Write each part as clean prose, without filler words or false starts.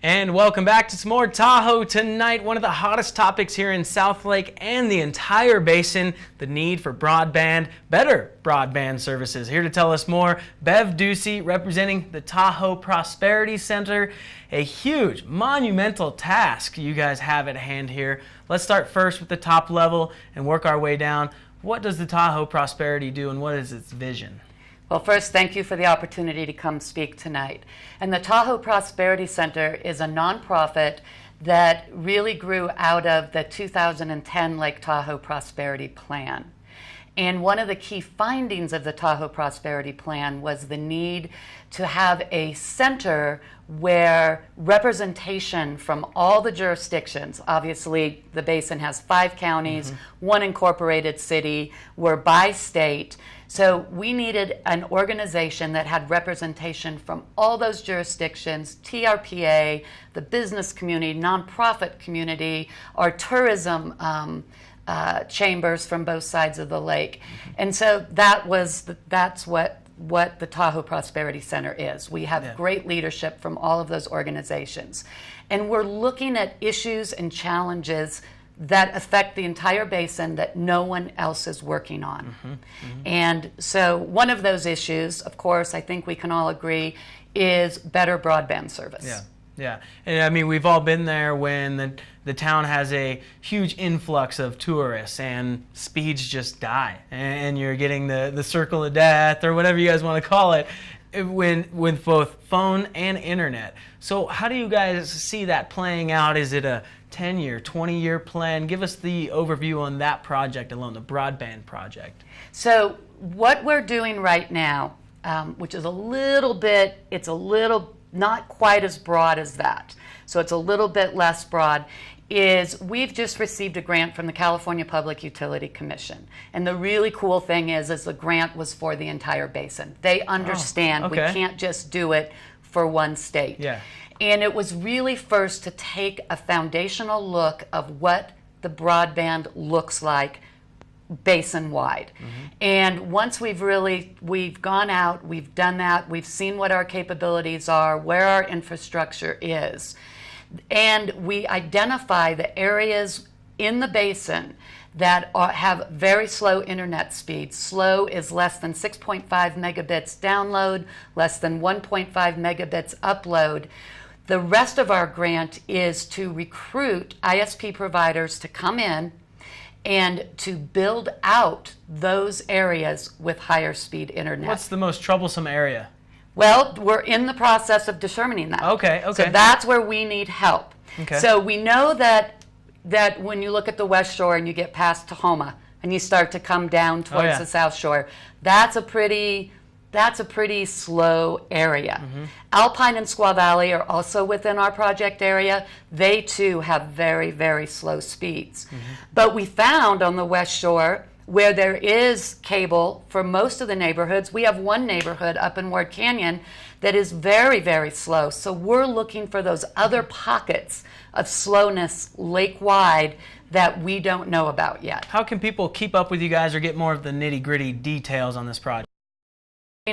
And welcome back to some more Tahoe tonight. One of the hottest topics here in South Lake and the entire basin, the need for broadband, better broadband services. Here to tell us more, Bev Ducey, representing the Tahoe Prosperity Center. A huge, monumental task you guys have at hand here. Let's start first with the top level and work our way down. What does the Tahoe Prosperity do and what is its vision? Well, first, thank you for the opportunity to come speak tonight. And the Tahoe Prosperity Center is a nonprofit that really grew out of the 2010 Lake Tahoe Prosperity Plan. And one of the key findings of the Tahoe Prosperity Plan was the need to have a center where representation from all the jurisdictions, obviously the basin has 5 counties, 1 incorporated city, we're by state, so we needed an organization that had representation from all those jurisdictions, TRPA, the business community, nonprofit community, our tourism chambers from both sides of the lake. And so that's what the Tahoe Prosperity Center is. We have great leadership from all of those organizations. And we're looking at issues and challenges that affect the entire basin that no one else is working on. And so one of those issues, of course, I think we can all agree, is better broadband service. Yeah, and I mean, we've all been there when the town has a huge influx of tourists and speeds just die, and you're getting the circle of death, or whatever you guys want to call it, with both phone and internet. So how do you guys see that playing out? Is it a 10-year, 20-year plan? Give us the overview on that project alone, the broadband project. So what we're doing right now, which is it's a little not quite as broad as that, so it's a little bit less broad, is we've just received a grant from the California Public Utility Commission. And the really cool thing is the grant was for the entire basin. They understand we can't just do it for one state. And it was really first to take a foundational look of what the broadband looks like basin-wide. And once we've gone out, we've done that, we've seen what our capabilities are, where our infrastructure is, and we identify the areas in the basin that have very slow internet speeds. Slow is less than 6.5 megabits download, less than 1.5 megabits upload. The rest of our grant is to recruit ISP providers to come in and to build out those areas with higher speed internet. What's the most troublesome area? Well, we're in the process of determining that. Okay. So that's where we need help. Okay. So we know that when you look at the West Shore and you get past Tahoe and you start to come down towards the South Shore, that's a pretty slow area. Alpine and Squaw Valley are also within our project area. They too have very, very slow speeds. But we found on the West Shore, where there is cable for most of the neighborhoods, we have one neighborhood up in Ward Canyon that is very, very slow. So we're looking for those other pockets of slowness lake-wide that we don't know about yet. How can people keep up with you guys or get more of the nitty-gritty details on this project?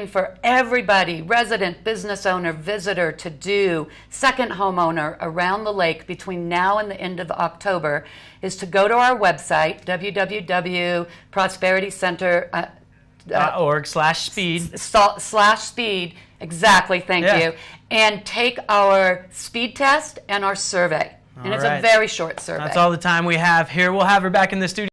For everybody, resident, business owner, visitor, to do, second homeowner around the lake between now and the end of October is to go to our website, www.prosperitycenter.org/speed. Exactly, thank you. And take our speed test and our survey. And it's a very short survey. That's all the time we have here. We'll have her back in the studio.